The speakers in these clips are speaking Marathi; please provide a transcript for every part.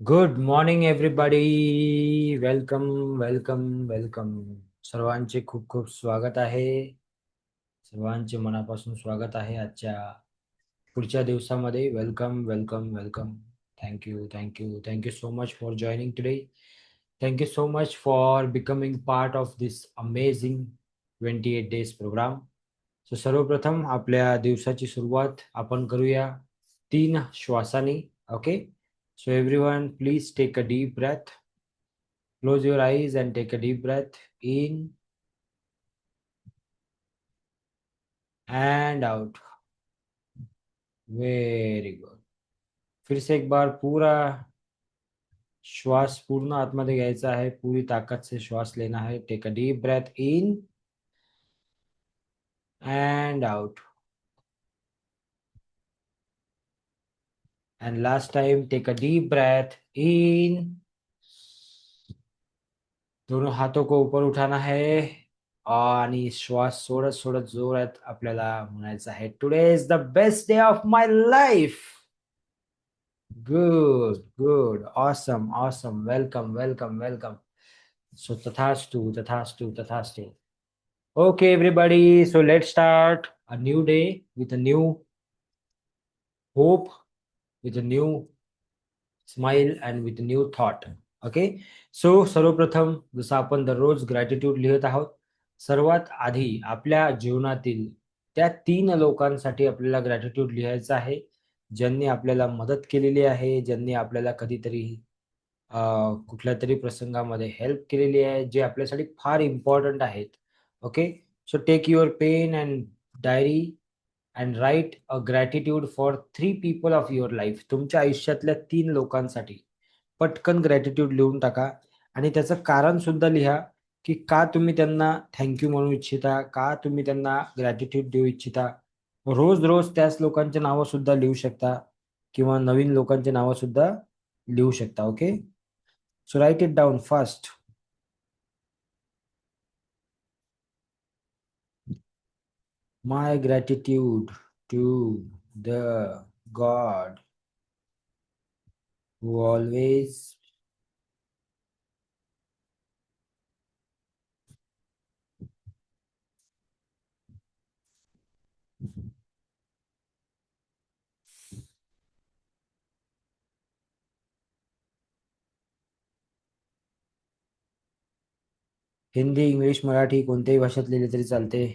Good morning everybody. Welcome welcome welcome. सर्वांचे खूप खूप स्वागत आहे. सर्वांचे मनापासून स्वागत आहे आजच्या पुढच्या दिवसामध्ये. Welcome welcome welcome. Thank you thank you thank you so much for joining today. Thank you so much for becoming part of this amazing 28 days प्रोग्राम. सो सर्वप्रथम आपल्या दिवसाची सुरुवात आपण करूया 3 श्वासांनी. Okay. So everyone, please take a deep breath. Close your eyes and take a deep breath in and out. Very good. फिर से एक बार पूरा श्वास पूर्ण आतमध्ये घ्यायचा आहे. पूरी ताकद से श्वास लेना है. Take a deep breath in and out. And last time, take a deep breath in. दोनों हाथों को ऊपर उठाना है आणि श्वास सोडत सोडत जोरात आपल्याला म्हणायचं आहे, today is the best day of my life. Good good. Awesome awesome. Welcome welcome welcome. So तथास्तु तथास्तु तथास्तु. Okay, everybody. So let's start a new day with a new hope, with a new smile and with a new thought. Okay. So सर्वप्रथम जसं आपण दररोज ग्रॅटिट्यूड लिहित आहोत, सर्वात आधी आपल्या जीवनातील त्या 3 लोकांसाठी आपल्याला ग्रॅटिट्यूड लिहायचं आहे, ज्यांनी आपल्याला मदत केलेली आहे, ज्यांनी आपल्याला कधीतरी कुठल्या तरी प्रसंगामध्ये हेल्प केलेली आहे, जे आपल्यासाठी फार इम्पॉर्टंट आहेत. Okay. So take your pen and diary and write a gratitude for 3 people of your life. तुमच्या आयुष्यातल्या 3 लोकांसाठी पटकन ग्रॅटिट्यूड लिहून टाका आणि त्याचं कारण सुद्धा लिहा, की का तुम्ही त्यांना थँक्यू म्हणू इच्छिता, का तुम्ही त्यांना ग्रॅटिट्यूड देऊ इच्छिता. रोज रोज त्याच लोकांची नावं सुद्धा लिहू शकता किंवा नवीन लोकांची नावं सुद्धा लिहू शकता. Okay. So write it down fast. My gratitude to the god who always Hindi, English, Marathi कोणत्याही भाषेत लिहिले तरी चालते.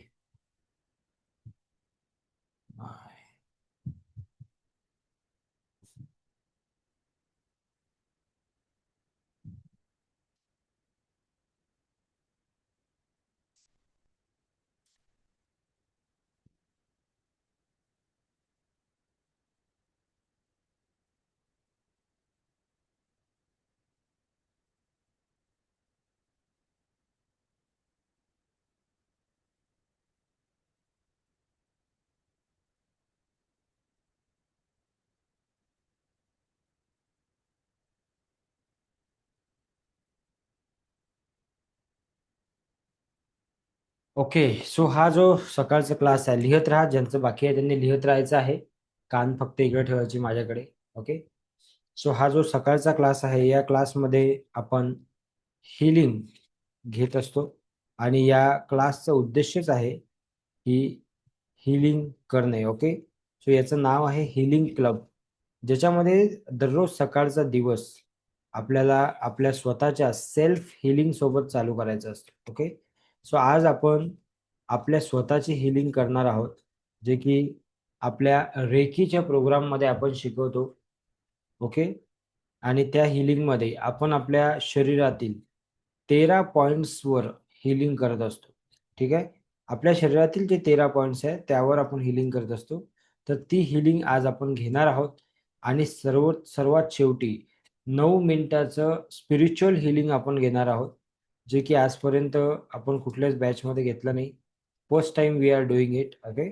ओके. सो हा जो सकाळचा क्लास आहे, लिहत राहा. ज्यांचं बाकी आहे त्यांनी लिहत राहायचं आहे. कान फक्त इकडे ठेवायचे माझ्याकडे. ओके. सो हा जो सकाळचा क्लास आहे, या क्लासमध्ये आपण हिलिंग घेत असतो आणि या क्लासचा उद्देशच आहे की हिलिंग करणे. ओके. सो याचं नाव आहे हिलिंग क्लब, ज्याच्यामध्ये दररोज सकाळचा दिवस आपल्याला आपल्या स्वतःच्या सेल्फ हिलिंग सोबत चालू करायचं असतं. ओके. सो आज आपण आपल्या स्वतःची हिलिंग करणार आहोत, जे की आपल्या रेकीच्या प्रोग्राममध्ये आपण शिकवतो. ओके. आणि त्या हिलिंगमध्ये आपण आपल्या शरीरातील 13 पॉइंट्सवर हिलिंग करत असतो. ठीक आहे. आपल्या शरीरातील जे 13 पॉइंट्स आहेत त्यावर आपण हिलिंग करत असतो. तर ती हिलिंग आज आपण घेणार आहोत आणि सर्वात शेवटी 9 मिनिटाचं स्पिरिच्युअल हिलिंग आपण घेणार आहोत, जे की आजपर्यंत आपण कुठल्याच बॅचमध्ये घेतलं नाही. First time we are doing it. Okay.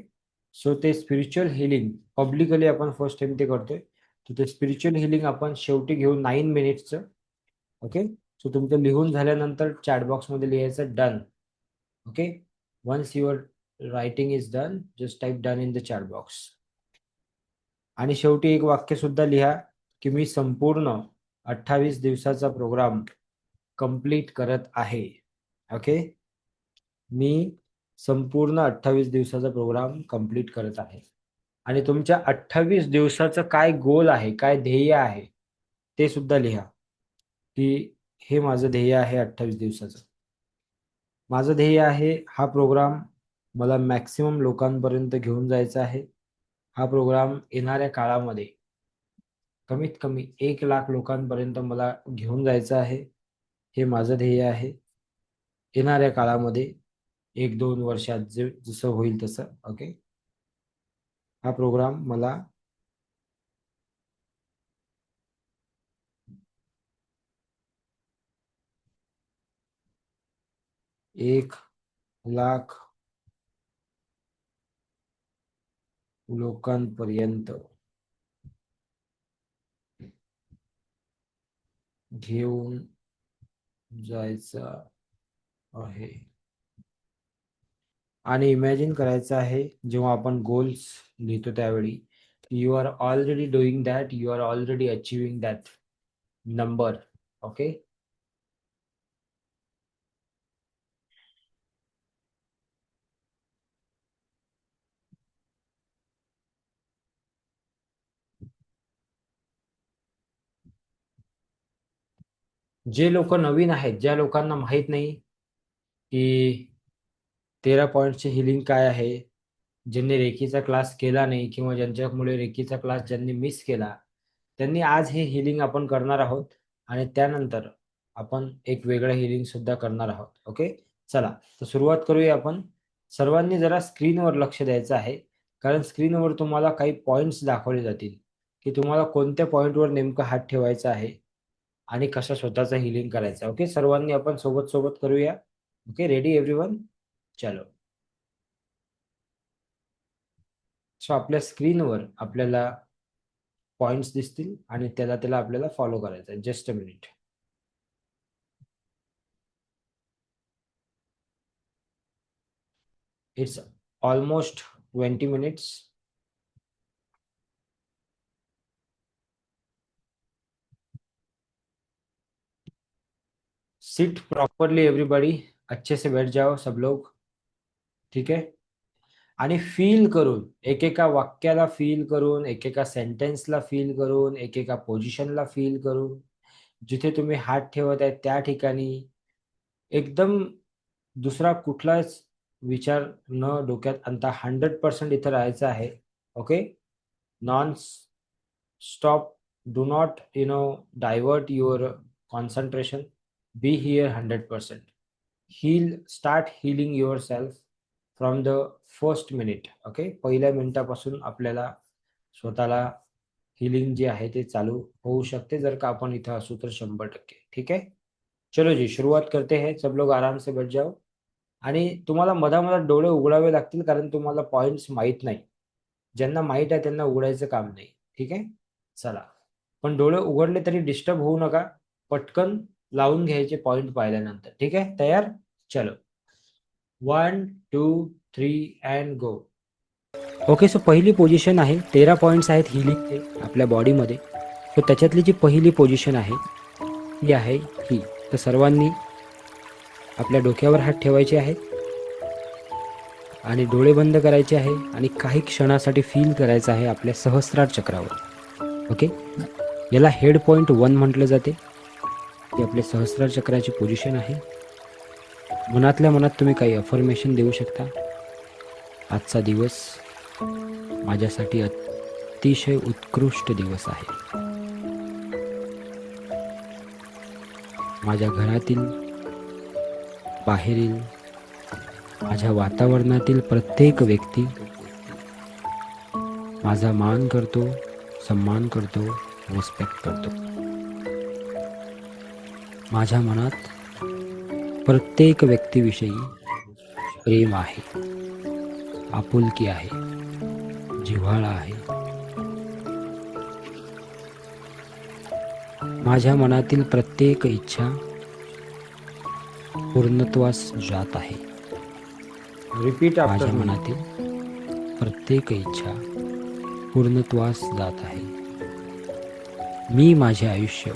So ते स्पिरिच्युअल हिलिंग पब्लिकली आपण फर्स्ट टाइम ते करतोय. तर ते स्पिरिच्युअल हिलिंग आपण शेवटी घेऊ 9 मिनिट्सचं. ओके. सो तुमचं लिहून झाल्यानंतर चॅट बॉक्समध्ये लिहायचं done. Okay. Once your writing is done, just type done in the chat box. आणि शेवटी एक वाक्य सुद्धा लिहा की मी संपूर्ण 28 दिवसाचा प्रोग्राम कंप्लीट करत आहे. ओके, मी संपूर्ण 28 दिवसाचा प्रोग्राम कंप्लीट करत आहे. आणि तुमच्या 28 दिवसाचं काय गोल आहे, काय ध्येय आहे, ते सुद्धा लिहा की हे माझं ध्येय आहे 28 दिवसाचं. माझं ध्येय आहे हा प्रोग्राम मला मॅक्सिमम लोकांपर्यंत घेऊन जायचा आहे. हा प्रोग्राम येणाऱ्या काळामध्ये कमीत कमी 1,00,000 लोकांपर्यंत मला घेऊन जायचं आहे. हे माझं ध्येय आहे. येणाऱ्या काळामध्ये 1-2 वर्षात जसं होईल तसं. ओके, हा प्रोग्राम मला एक लाख लोकांपर्यंत घेऊन जायचा आहे. आणि इमॅजिन करायचं आहे जेव्हा आपण गोल्स लिहितो त्यावेळी you are already doing that, you are already achieving that number. Okay, जे लोक नवीन आहेत, ज्या लोकांना माहीत नाही की 13 पॉईंटचे हिलिंग काय आहे, ज्यांनी रेकीचा क्लास केला नाही किंवा ज्यांच्यामुळे रेकीचा क्लास ज्यांनी मिस केला, त्यांनी आज हे हिलिंग आपण करणार आहोत. आणि त्यानंतर आपण एक वेगळं हिलिंग सुद्धा करणार आहोत. ओके, चला तर सुरुवात करूया आपण. सर्वांनी जरा स्क्रीनवर लक्ष द्यायचं आहे, कारण स्क्रीनवर तुम्हाला काही पॉईंट्स दाखवले जातील की तुम्हाला कोणत्या पॉईंटवर नेमकं हात ठेवायचा आहे आणि कशा स्वतःचा हिलिंग करायचा. ओके, सर्वांनी आपण सोबत सोबत करूया. Okay, ready everyone? चलो. सो आपल्या स्क्रीनवर आपल्याला पॉइंट्स दिसतील आणि त्याला त्याला आपल्याला फॉलो करायचं आहे. Just a minute. It's almost 20 minutes. Seat properly everybody, अच्छे से बैठ जाओ सब लोग. ठीक आहे, आणि फील करून, एकेका वाक्याला फील करून, एकेका सेंटेन्सला फील करून, एकेका पोझिशनला फील करून, जिथे तुम्ही हात ठेवत आहे त्या ठिकाणी एकदम दुसरा कुठलाच विचार न डोक्यात आणता 100% इथं राहायचं आहे. Okay, non stop, do not divert your concentration, be here 100%. Start healing your self from the first minute. Okay, पहिल्या मिनिटापासून आपल्याला स्वतःला हिलिंग जे आहे ते चालू होऊ शकते जर का आपण इथं असू तर 100%. ठीक आहे, चलो जी शुरुआत करते हैं. सब लोग आराम से बैठ जाओ. आणि तुम्हाला मधामधात डोळे उघडावे लागतील कारण तुम्हाला पॉइंट्स माहीत नाही. ज्यांना माहीत आहे त्यांना उघडायचं काम नाही. ठीक आहे, चला. पण डोळे उघडले तरी डिस्टर्ब होऊ नका, पटकन लावून घ्यायचे पॉइंट पाहिल्यानंतर. ठीक आहे, तयार? चलो, 1 2 3 अँड गो. ओके, सो पहिली पोझिशन आहे. 13 पॉईंट्स आहेत हिलिंगचे आपल्या बॉडीमध्ये. सो त्याच्यातली जी पहिली पोझिशन आहे ती आहे ही. तर सर्वांनी आपल्या डोक्यावर हात ठेवायचे आहेत आणि डोळे बंद करायचे आहे आणि काही क्षणासाठी फील करायचं आहे आपल्या सहस्रार चक्रावर. ओके, याला हेड पॉईंट 1 म्हटलं जाते. ही आपल्या सहस्रार चक्राची पोझिशन आहे. मनातल्या मनात तुम्ही काही अफर्मेशन देऊ शकता. आजचा दिवस माझ्यासाठी अतिशय उत्कृष्ट दिवस आहे. माझ्या घरातील, बाहेरील, माझ्या वातावरणातील प्रत्येक व्यक्ती माझा मान करतो, सन्मान करतो, रिस्पेक्ट करतो. माझ्या मनात प्रत्येक व्यक्तीविषयी प्रेम आहे, आपुलकी आहे, जिव्हाळा आहे. माझ्या मनातील प्रत्येक इच्छा पूर्णत्वास जात आहे. रिपीट. माझ्या मनातील प्रत्येक इच्छा पूर्णत्वास जात आहे. मी माझे आयुष्य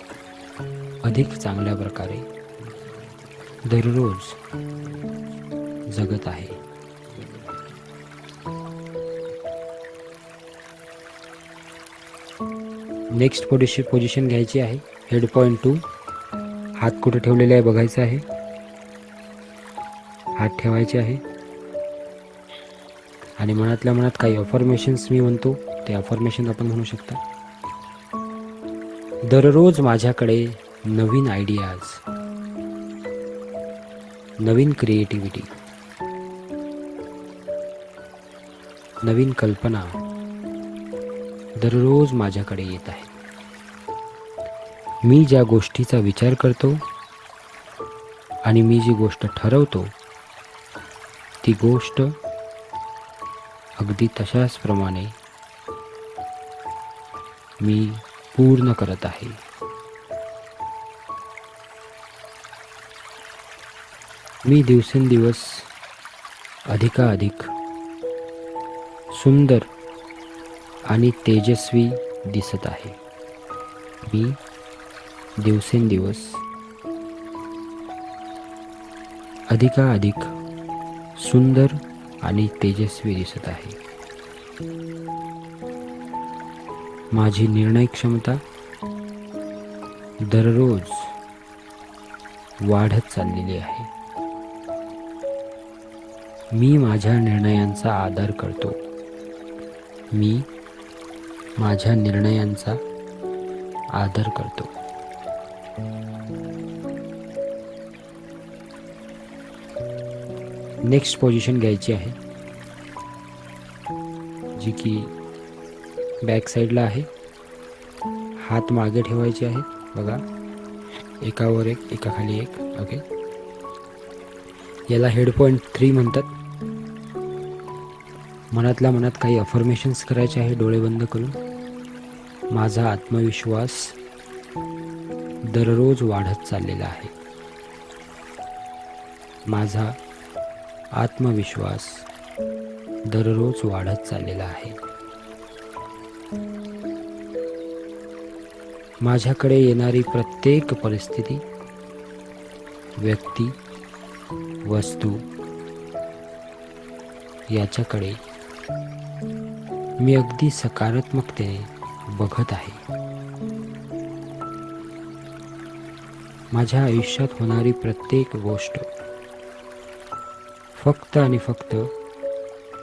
अधिक चांगल्या प्रकारे दररोज जगत आहे. नेक्स्ट पोझिशन घ्यायची आहे. Head point 2. हात कुठे ठेवलेले आहे बघायचं आहे. हात ठेवायचे आहे आणि मनातल्या मनात काही अफर्मेशन्स मी म्हणतो, ते अफर्मेशन आपण म्हणू शकता. दररोज माझ्याकडे नवीन आयडियाज, नवीन क्रिएटिव्हिटी, नवीन कल्पना दररोज माझ्याकडे येत आहे. मी ज्या गोष्टीचा विचार करतो आणि मी जी गोष्ट ठरवतो ती गोष्ट अगदी तशाच प्रमाणे मी पूर्ण करत आहे. मी दिवसेंदिवस अधिकाधिक सुंदर आणि तेजस्वी दिसत आहे. मी दिवसेंदिवस अधिकाधिक सुंदर आणि तेजस्वी दिसत आहे. माझी निर्णय क्षमता दररोज वाढत चाललेली आहे. मी माझ्या निर्णयांचा आदर करतो. मी माझ्या निर्णयांचा आदर करतो. नेक्स्ट पोझिशन घ्यायची आहे, जी की बॅक साईडला आहे. हात मागे ठेवायचे आहेत बघा, एकावर एक, एकाखाली एक. ओके, याला हेड पॉइंट 3 म्हणतात. मनातल्या मनात काही अफर्मेशन्स करायचे आहे डोळे बंद करून. माझा आत्मविश्वास दररोज वाढत चाललेला आहे. माझा आत्मविश्वास दररोज वाढत चाललेला आहे. माझ्याकडे येणारी प्रत्येक परिस्थिती, व्यक्ती, वस्तू याच्याकडे मी अगदी सकारात्मकतेने बघत आहे. माझ्या आयुष्यात होणारी प्रत्येक गोष्ट फक्त आणि फक्त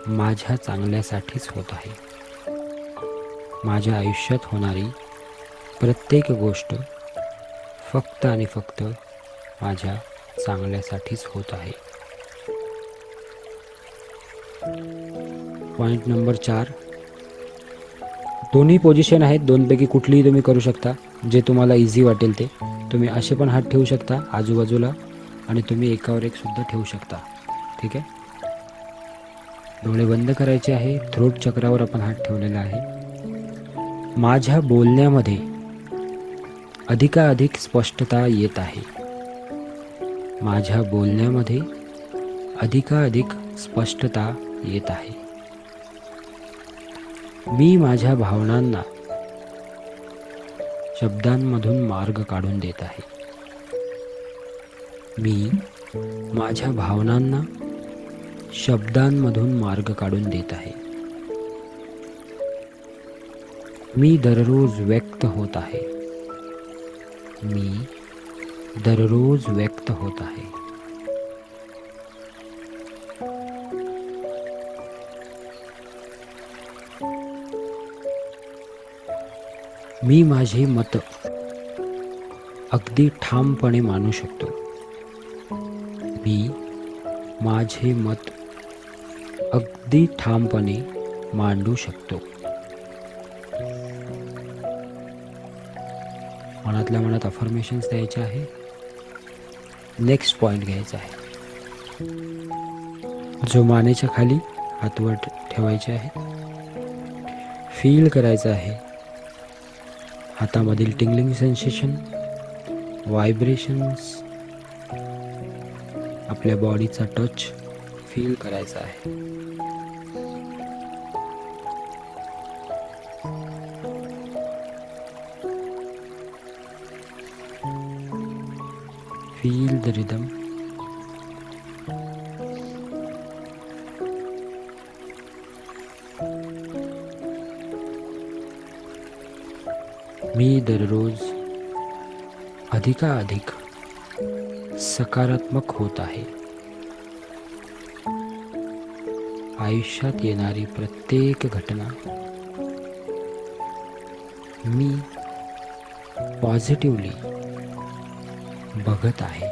माझ्या चांगल्यासाठीच होत आहे. माझ्या आयुष्यात होणारी प्रत्येक गोष्ट फक्त आणि फक्त माझ्या चांगल्यासाठीच होत आहे. Point number 4. दोन्ही पोझिशन आहेत, दोनपैकी कुठलीही तुम्ही करू शकता, जे तुम्हाला इझी वाटेल ते. तुम्ही असे पण हात ठेवू शकता आजूबाजूला आणि तुम्ही एकावर एक सुद्धा ठेवू शकता. ठीक आहे, डोळे बंद करायचे आहे. थ्रोट चक्रावर आपण हात ठेवलेला आहे. माझ्या बोलण्यामध्ये अधिकाधिक स्पष्टता येत आहे. माझ्या बोलण्यामध्ये अधिकाधिक स्पष्टता येत आहे. मी माझ्या भावनांना शब्दांमधून मार्ग काढून देत आहे. मी माझ्या भावनांना शब्दांमधून मार्ग काढून देत आहे. मी दररोज व्यक्त होत आहे. मी दररोज व्यक्त होत आहे. मी माझे मत अगदी ठामपणे मांडू शकतो. मी माझे मत अगदी ठामपणे मांडू शकतो. मनातल्या मनात अफर्मेशन्स द्यायचे आहे. नेक्स्ट पॉइंट घ्यायचा आहे, जो मानेच्या खाली हात वर ठेवायचे आहे. फील करायचं आहे हातामधील टिंगलिंग सेन्सेशन, व्हायब्रेशन्स, आपल्या बॉडीचा टच फील करायचा आहे. Feel the rhythm. मी दररोज अधिकाधिक सकारात्मक होत आहे. आयुष्यात येणारी प्रत्येक घटना मी पॉझिटिव्हली बघत आहे.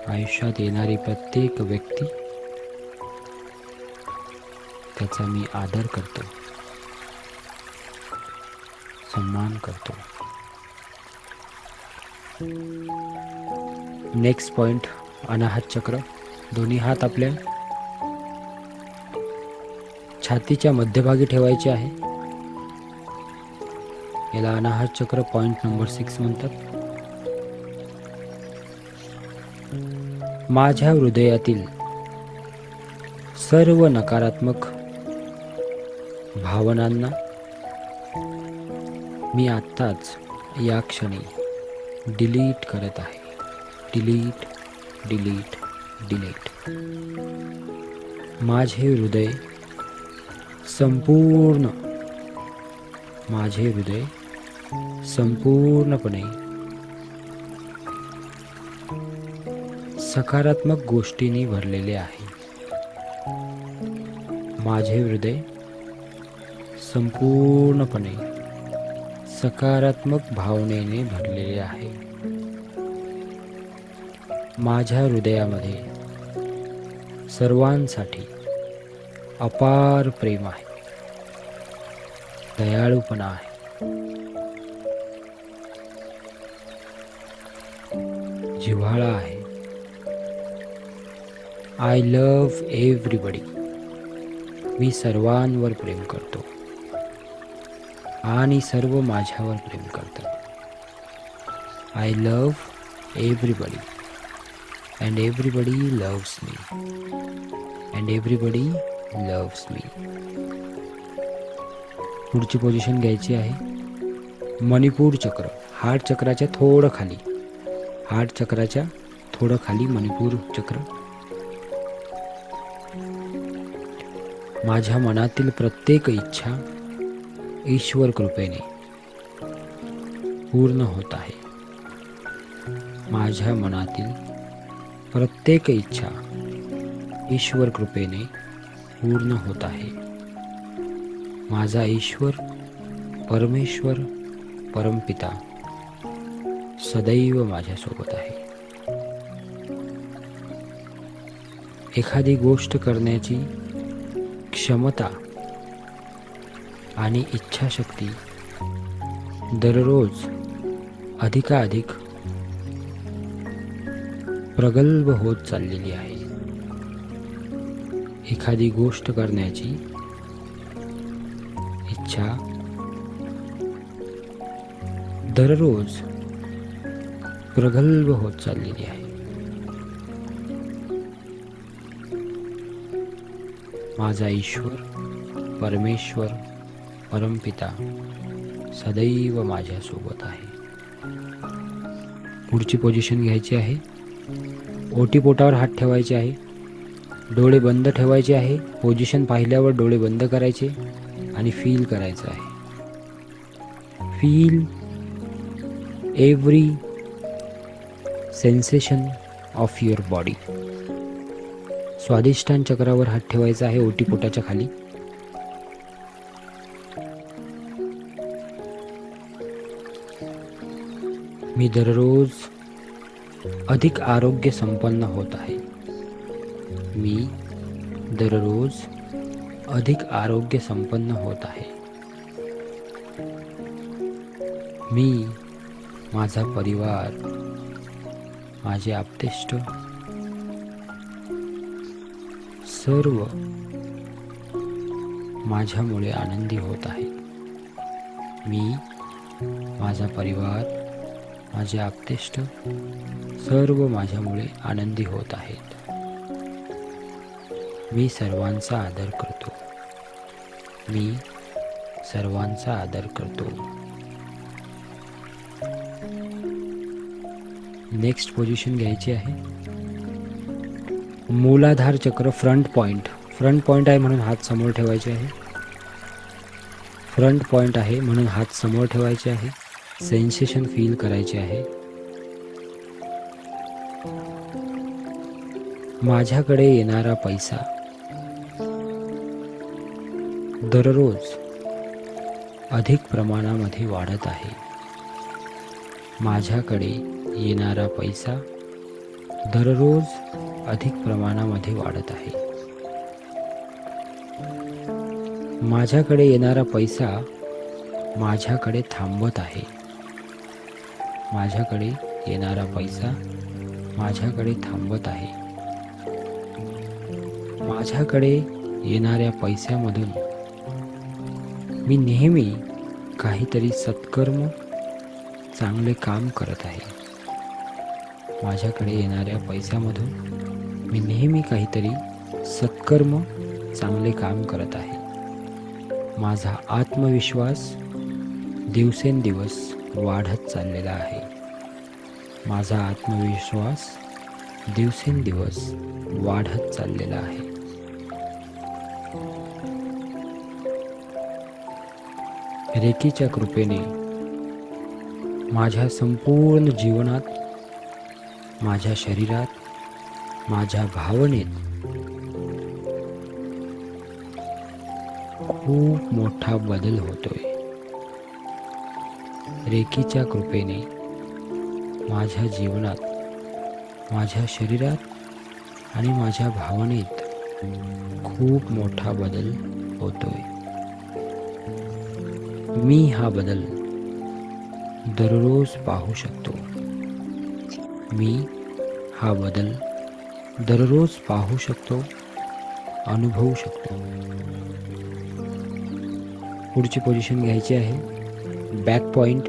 आयुष्यात येणारी प्रत्येक व्यक्ती त्याचा मी आदर करतो, सन्मान करतो. नेक्स्ट पॉइंट, अनाहत चक्र. दोन्ही हात आपल्या छातीच्या मध्यभागी ठेवायचे आहे. याला अनाहत चक्र पॉइंट नंबर 6 म्हणतात. माझ्या हृदयातील सर्व नकारात्मक भावनांना मी आत्ताच या क्षणी डिलीट करत आहे. Delete, delete, delete. माझे हृदय संपूर्णपणे सकारात्मक गोष्टींनी भरलेले आहे. माझे हृदय संपूर्णपणे सकारात्मक भावनेने भरलेले आहे. माझ्या हृदयामध्ये सर्वांसाठी अपार प्रेम आहे, दयाळूपणा आहे. जिव्हाळा आहे. I love everybody. मी सर्वांवर प्रेम करतो आणि सर्व माझ्यावर प्रेम करतात. I love everybody and everybody loves me and everybody loves me. पुढची पोझिशन घ्यायची आहे मणिपूर चक्र. हार्ट चक्राच्या थोडं खाली, हार्ट चक्राच्या थोडं खाली मणिपूर चक्र. माझ्या मनातील प्रत्येक इच्छा ईश्वर कृपेने पूर्ण होत आहे. माझ्या मनातील प्रत्येक इच्छा ईश्वर कृपेने पूर्ण होत आहे. माझा ईश्वर, परमेश्वर, परमपिता सदैव माझ्यासोबत आहे. एखादी गोष्ट करण्याची क्षमता आणि इच्छाशक्ती दररोज अधिकाधिक प्रगल्भ होत चाललेली आहे. एखादी गोष्ट करण्याची इच्छा दररोज प्रगल्भ होत चाललेली आहे. माझा ईश्वर, परमेश्वर, परमपिता सदैव माझ्यासोबत आहे. पुढची पोझिशन घ्यायची आहे. ओटीपोटावर हात ठेवायचे आहे. डोळे बंद ठेवायचे आहे. पोझिशन पाहिल्यावर डोळे बंद करायचे आणि फील करायचं आहे. Feel every sensation of your body. स्वादिष्टान चक्रावर हात ठेवायचा आहे, ओटीपोटाच्या खाली. मी दररोज अधिक आरोग्य संपन्न होत आहे. मी दररोज अधिक आरोग्य संपन्न होत आहे. मी, माझा परिवार, माझे आप्तेष्ट सर्व माझ्यामुळे आनंदी होत आहे. मी, माझा परिवार, माझे आप्तेष्ट सर्व माझ्यामुळे आनंदी होत आहेत. मी सर्वांचा आदर करतो. मी सर्वांचा आदर करतो. नेक्स्ट पोझिशन घ्यायची आहे. मूलाधार चक्र फ्रंट पॉइंट. फ्रंट पॉइंट आहे म्हणून हात समोर ठेवायचे आहे. फ्रंट पॉइंट आहे म्हणून हात समोर ठेवायचे आहे. सेन्सेशन फील करायचे आहे. माझ्याकडे येणारा पैसा दररोज अधिक प्रमाणामध्ये वाढत आहे. माझ्याकडे येणारा पैसा दररोज अधिक प्रमाणामध्ये वाढत आहे. माझ्याकडे येणारा पैसा माझ्याकडे थांबत आहे. माझ्याकडे येणारा पैसा माझ्याकडे थांबत आहे. माझ्याकडे येणाऱ्या पैशामधून मी नेहमी काहीतरी सत्कर्म चांगले काम करत आहे. माझ्याकडे येणाऱ्या पैशामधून मी नेहमी काहीतरी सत्कर्म चांगले काम करत आहे. माझा आत्मविश्वास दिवसेंदिवस वाढत चाललेला आहे. माझा आत्मविश्वास दिवसेंदिवस वाढत चाललेला आहे. रेकीच्या कृपेने माझ्या संपूर्ण जीवनात, माझ्या शरीरात, माझ्या भावनेत खूप मोठा बदल होतोय. रेकीच्या कृपेने माझ्या जीवनात, माझ्या शरीरात आणि माझ्या भावनेत खूप मोठा बदल होतोय. मी हा बदल दररोज पाहू शकतो. मी हा बदल दररोज पाहू शकतो, अनुभवू शकतो. पुढची पोझिशन घ्यायची आहे. Back point.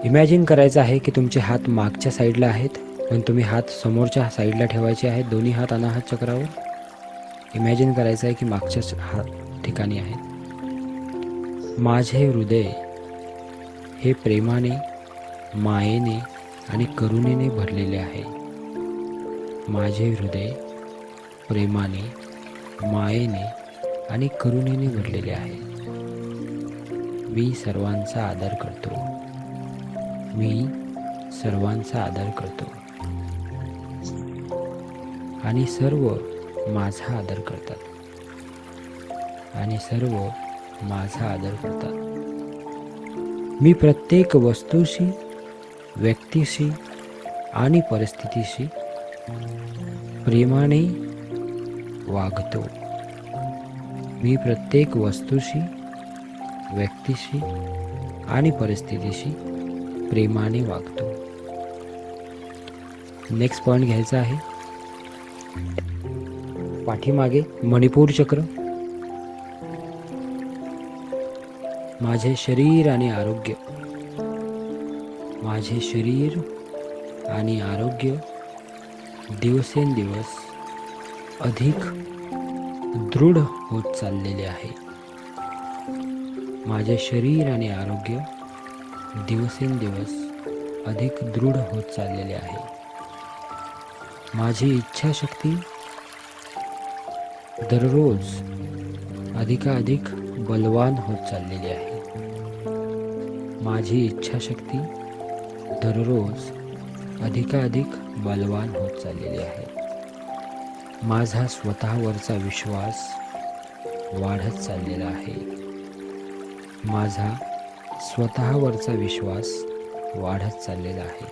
इमॅजिन करायचं आहे की तुमचे हात मागच्या साईडला आहेत पण तुम्ही हात समोरच्या साईडला ठेवायचे आहेत. दोन्ही हात अनाहत चक्रावर. इमॅजिन करायचं आहे की मागच्या हात ठिकाणी आहेत. माझे हृदय हे प्रेमाने, मायेने आणि करुणेने भरलेले आहे. माझे हृदय प्रेमाने, मायेने आणि करुणेने भरलेले आहे. मी सर्वांचा आदर करतो. मी सर्वांचा आदर करतो आणि सर्व माझा आदर करतात. आणि सर्व माझा आदर करतात. मी प्रत्येक वस्तूशी, व्यक्तीशी आणि परिस्थितीशी प्रेमाने वागतो. मी प्रत्येक वस्तूशी, व्यक्तीशी आणि परिस्थितीशी प्रेमाने वागतो. नेक्स्ट पॉइंट घ्यायचा आहे. पाठीमागे मणिपूर चक्र. माझे शरीर आणि आरोग्य, माझे शरीर आणि आरोग्य दिवसेंदिवस अधिक दृढ होत चाललेले आहे. माझे शरीर आणि आरोग्य दिवसेंदिवस अधिक दृढ होत चाललेले आहे. माझी इच्छाशक्ती दररोज अधिकाधिक बलवान होत चाललेली आहे. माझी इच्छाशक्ती दररोज अधिकाधिक बलवान होत चाललेली आहे. माझा स्वतःवरचा विश्वास वाढत चाललेला आहे. माझा स्वतःवरचा विश्वास वाढत चाललेला आहे.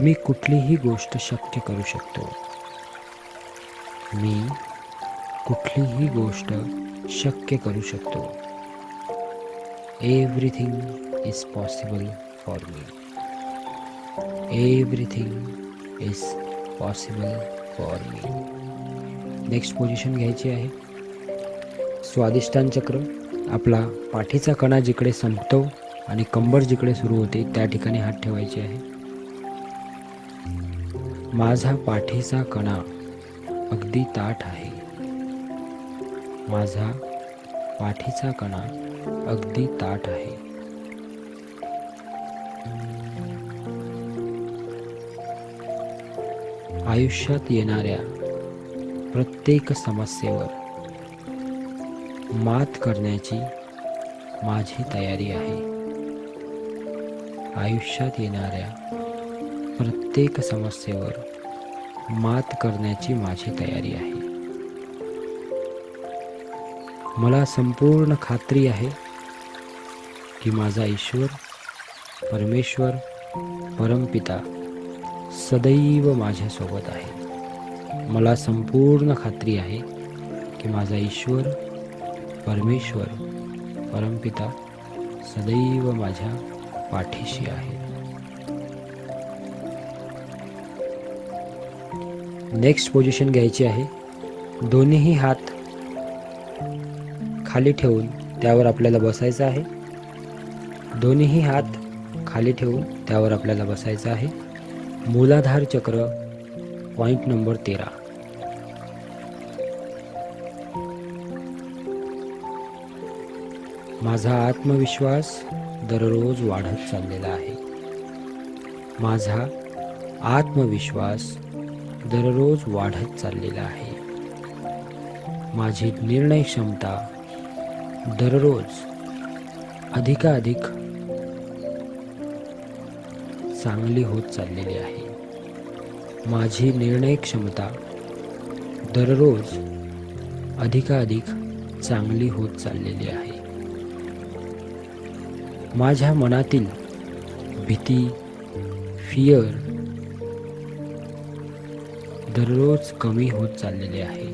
मी कुठलीही गोष्ट शक्य करू शकतो. मी कुठलीही गोष्ट शक्य करू शकतो. Everything is possible for me. Everything is possible for me. Next position घ्यायची आहे. स्वादिष्टान चक्र. आपला पाठीचा कणा जिकडे संपतो आणि कंबर जिकडे सुरू होते त्या ठिकाणी हात ठेवायचे आहे. माझा पाठीचा कणा अगदी ताठ आहे. माझा पाठीचा कणा अगदी ताठ आहे. आयुष्यात येणाऱ्या प्रत्येक समस्येवर मात करण्याची माझी तयारी आहे. आयुष्यात येणाऱ्या प्रत्येक समस्येवर मात करण्याची माझी तयारी आहे. मला संपूर्ण खात्री आहे की माझा ईश्वर, परमेश्वर, परमपिता सदैव माझ्यासोबत आहे. मला संपूर्ण खात्री आहे की माझा ईश्वर, परमेश्वर, परमपिता सदैव माझ्या पाठीशी आहे. नेक्स्ट पोझिशन घ्यायची आहे. दोन्हीही हात खाली ठेवून त्यावर आपल्याला बसायचं आहे. दोन्हीही हात खाली ठेवून त्यावर आपल्याला बसायचं आहे. मूलाधार चक्र, पॉइंट नंबर 13. माझा आत्मविश्वास दररोज वाढत चाललेला आहे. माझा आत्मविश्वास दररोज वाढत चाललेला आहे. माझी निर्णय क्षमता दररोज अधिकाधिक चांगली होत चाललेली आहे. माझी निर्णय क्षमता दररोज अधिकाधिक चांगली होत चाललेली आहे. माझ्या मनातील भीती, फियर दररोज कमी होत चाललेली आहे.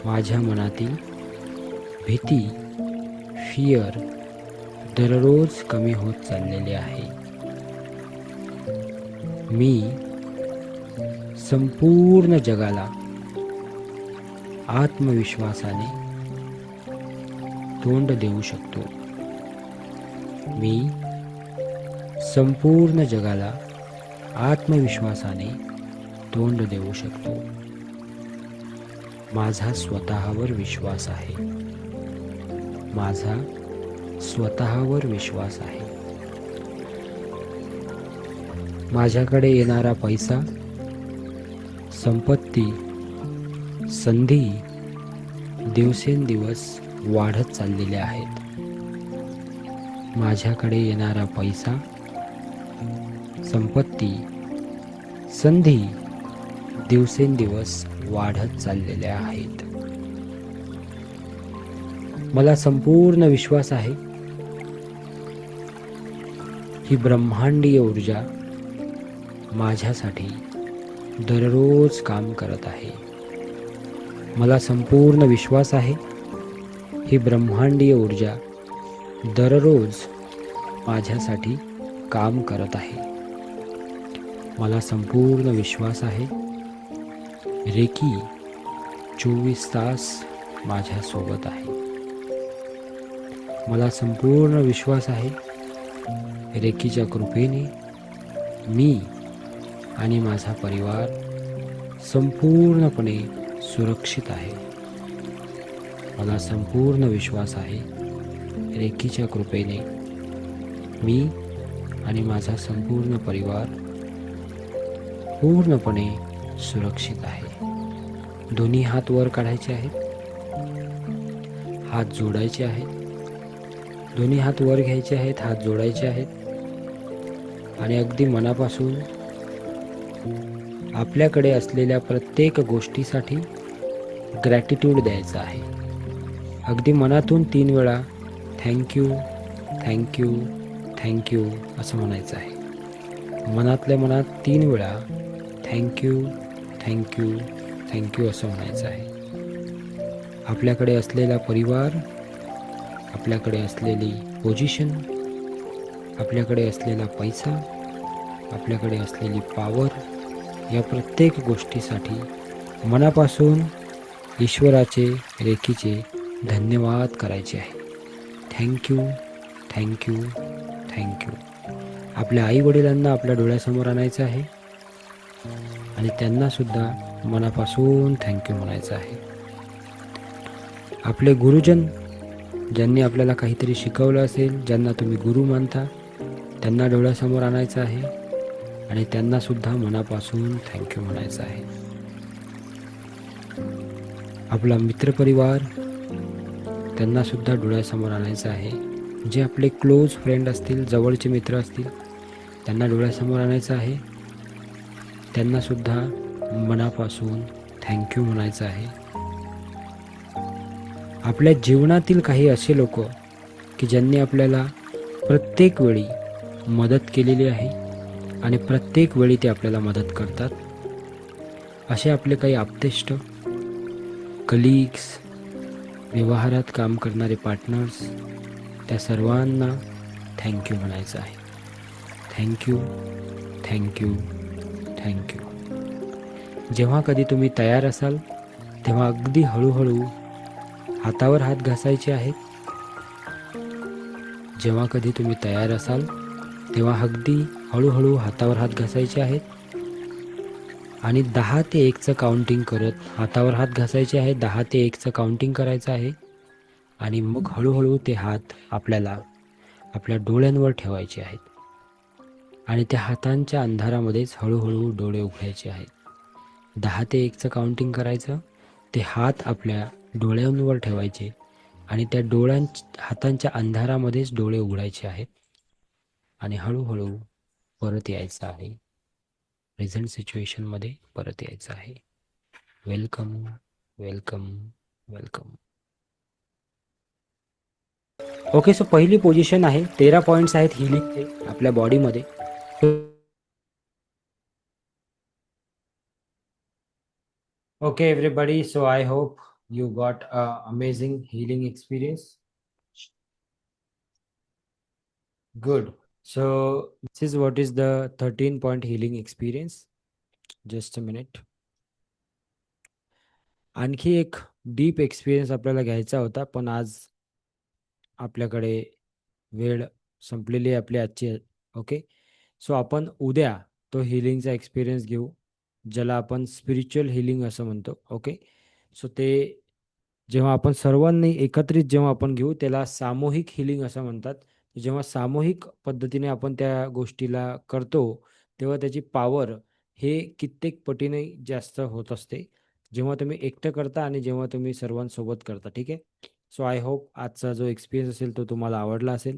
माझ्या मनातील भीती, फियर दररोज कमी होत चाललेले आहे. मी संपूर्ण जगाला आत्मविश्वासाने तोंड देऊ शकतो. मी संपूर्ण जगाला आत्मविश्वासाने तोंड देऊ शकतो. माझा स्वतःवर विश्वास आहे. माझा स्वतःवर विश्वास आहे. माझ्याकडे येणारा पैसा, संपत्ती, संधी दिवसेंदिवस वाढत चाललेल्या आहेत. माझ्याकडे येणारा पैसा, संपत्ती, संधी दिवसेंदिवस वाढत चाललेल्या आहेत. मला संपूर्ण विश्वास आहे ही ब्रह्मांडीय ऊर्जा माझ्यासाठी दररोज काम करत आहे. मला संपूर्ण विश्वास आहे ही ब्रह्मांडीय ऊर्जा दररोज माझ्यासाठी काम करत आहे. मला संपूर्ण विश्वास आहे रेकी 24 तास माझ्यासोबत आहे. मला संपूर्ण विश्वास आहे रेकीच्या कृपेने मी आणि माझा परिवार संपूर्णपणे सुरक्षित आहे. मला संपूर्ण विश्वास आहे रेकीच्या कृपेने मी आणि माझा संपूर्ण परिवार पूर्णपणे सुरक्षित आहे. दोन्ही हात वर काढायचे आहेत. हात जोडायचे आहेत. दोन्ही हात वर घ्यायचे आहेत. हात जोडायचे आहेत आणि अगदी मनापासून आपल्याकडे असलेल्या प्रत्येक गोष्टीसाठी ग्रॅटिट्यूड द्यायचा आहे. अगदी मनातून 3 वेळा थँक्यू, थँक्यू, थँक्यू असं म्हणायचं आहे. मनातल्या मनात 3 वेळा थँक्यू, थँक्यू, थँक्यू असं म्हणायचं आहे. आपल्याकडे असलेला परिवार, आपल्याकडे असलेली पोझिशन, आपल्याकडे असलेला पैसा, आपल्याकडे असलेली पॉवर, या प्रत्येक गोष्टीसाठी मनापासून ईश्वराचे, रेकीचे धन्यवाद करायचे आहे. Thank you, thank you, thank you. आपल्या आईवडिलांना आपल्या डोळ्यासमोर आणायचं आहे आणि त्यांनासुद्धा मनापासून थँक्यू म्हणायचं आहे. आपले गुरुजन, ज्यांनी आपल्याला काहीतरी शिकवलं असेल, ज्यांना तुम्ही गुरु मानता, त्यांना डोळ्यासमोर आणायचं आहे आणि त्यांना सुद्धा मनापासून थँक्यू म्हणायचं आहे. आपला मित्रपरिवार, त्यांना सुद्धा डोळ्यासमोर आणायचं आहे. जे आपले क्लोज फ्रेंड असतील, जवळचे मित्र असतील, त्यांना डोळ्यासमोर आणायचं आहे. त्यांना सुद्धा मनापासून थँक्यू म्हणायचं आहे. आपल्या जीवनातील काही असे लोक की ज्यांनी आपल्याला प्रत्येक वेळी मदत केलेली आहे आणि प्रत्येक वेळी ते आपल्याला मदत करतात. असे आपले काही आप्तेष्ट, कलिग्स, व्यवहारात काम करणारे पार्टनर्स, त्या सर्वांना थँक्यू म्हणायचं आहे. Thank you, thank you, thank you. जेव्हा कधी तुम्ही तयार असाल तेव्हा अगदी हळूहळू हातावर हात घासायचे आहेत. जेव्हा कधी तुम्ही तयार असाल तेव्हा अगदी हळूहळू हातावर हात घासायचे आहेत आणि 10 ते 1चं काउंटिंग करत हातावर हात घासायचे आहेत. 10 ते 1चं काउंटिंग करायचं आहे आणि मग हळूहळू ते हात आपल्याला आपल्या डोळ्यांवर ठेवायचे आहेत आणि त्या हातांच्या अंधारामध्येच हळूहळू डोळे उघडायचे आहेत. 10 ते 1चं काउंटिंग करायचं, ते हात आपल्या डोळ्यांवर ठेवायचे आणि त्या हातांच्या अंधारामध्येच डोळे उघडायचे आहेत आणि हळूहळू परत यायचं आहे. प्रेझेंट सिच्युएशनमध्ये परत यायचं आहे. Welcome, welcome, welcome. Okay, so पहिली पोझिशन आहे. 13 पॉईंट्स आहेत हिलिंगचे आपल्या बॉडीमध्ये. Okay everybody, so I hope you got a amazing healing experience. Good. So this is what is the 13-point healing experience. Just a minute. आणखी एक डीप एक्सपिरियन्स आपल्याला घ्यायचा होता, पण आज आपल्याकडे वेळ संपलेली आहे आपली आजची. ओके, सो आपण उद्या तो हिलिंगचा एक्सपिरियन्स घेऊ, ज्याला आपण स्पिरिच्युअल हिलिंग असं म्हणतो. ओके, सो ते जेव्हा आपण सर्वांनी एकत्रित जेव्हा आपण घेऊ त्याला सामूहिक हिलिंग असं म्हणतात. जेव्हा सामूहिक पद्धतीने आपण त्या गोष्टीला करतो तेव्हा त्याची पॉवर हे कित्येक पटीने जास्त होत असते, जेव्हा तुम्ही एकटं करता आणि जेव्हा तुम्ही सर्वांसोबत करता. ठीक आहे, सो आय होप आजचा जो एक्सपिरियन्स असेल तो तुम्हाला आवडला असेल.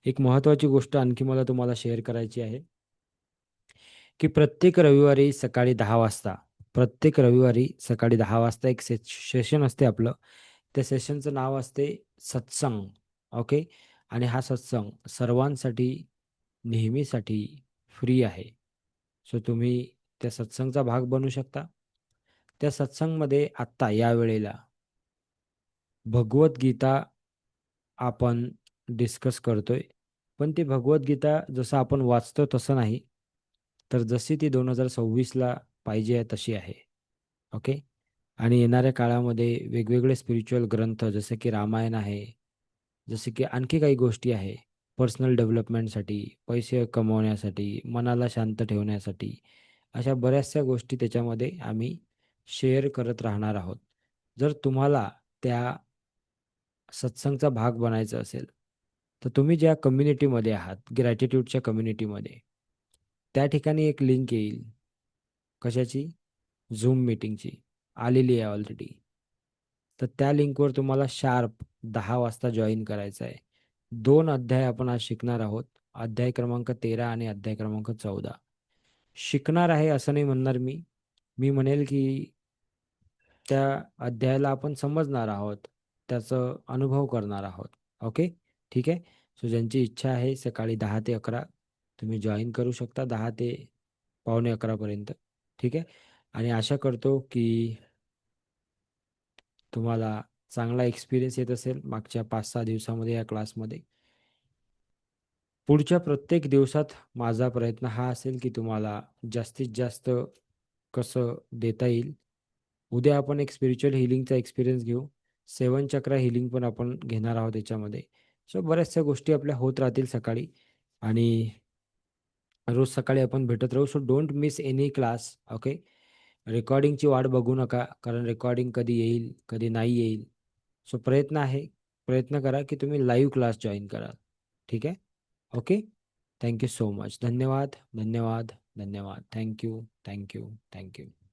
एक महत्त्वाची गोष्ट आणखी मला तुम्हाला शेअर करायची आहे की प्रत्येक रविवारी सकाळी 10 वाजता एक सेशन असते आपलं. त्या सेशनचं नाव असते सत्संग. ओके, आणि हा सत्संग सर्वांसाठी नेहमीसाठी फ्री आहे. सो तुम्ही त्या सत्संगचा भाग बनू शकता. त्या सत्संगमध्ये आत्ता या वेळेला भगवद्गीता आपण डिस्कस करतोय, पण ती भगवद्गीता जसं आपण वाचतो तसं नाही, तर जशी ती 2026ला पाहिजे आहे तशी आहे. ओके, आणि येणाऱ्या काळामध्ये वेगवेगळे स्पिरिच्युअल ग्रंथ जसे की रामायण आहे, जसे की आणखी काही गोष्टी आहे पर्सनल डेव्हलपमेंटसाठी, पैसे कमवण्यासाठी, मनाला शांत ठेवण्यासाठी, अशा बऱ्याचशा गोष्टी त्याच्यामध्ये आम्ही शेअर करत राहणार आहोत. जर तुम्हाला त्या सत्संगचा भाग बनायचा असेल तर तुम्ही ज्या कम्युनिटीमध्ये आहात, ग्रॅटिट्यूडच्या कम्युनिटीमध्ये, त्या ठिकाणी एक लिंक येईल. कशाची? झूम मीटिंगची आलेली आहे ऑलरेडी. तर त्या लिंकवर तुम्हाला शार्प 10 वाजता जॉईन करायचं आहे. 2 अध्याय आपण आज शिकणार आहोत, अध्याय क्रमांक 13 आणि अध्याय क्रमांक 14. शिकणार आहे असं नाही म्हणणार मी, मी म्हणेल की त्या अध्यायाला आपण समजणार आहोत, त्याचं अनुभव करणार आहोत. ओके, ठीक आहे. सो ज्यांची इच्छा आहे सकाळी 10 ते 11 तुम्ही जॉईन करू शकता, 10 ते 11:15 ठीक आहे. आणि आशा करतो की तुम्हाला चांगला एक्सपिरियन्स येत असेल मागच्या 5-6 दिवसामध्ये या क्लासमध्ये. पुढच्या प्रत्येक दिवसात माझा प्रयत्न हा असेल की तुम्हाला जास्तीत जास्त कसं देता येईल. उद्या आपण एक स्पिरिच्युअल हिलिंगचा एक्सपिरियन्स घेऊ. 7 चक्र हिलिंग पण आपण घेणार आहोत याच्यामध्ये. सो बऱ्याचशा गोष्टी आपल्या होत राहतील सकाळी आणि रोज सकाळी आपण भेटत राहू. So don't miss any class. Okay, रेकॉर्डिंगची वाट बघू नका, कारण रेकॉर्डिंग कधी येईल कधी नाही येईल. सो प्रयत्न करा की तुम्ही लाईव्ह क्लास जॉईन करा. ठीक आहे. Okay, thank you so much. धन्यवाद, धन्यवाद. धन्यवाद. Thank you, thank you, thank you.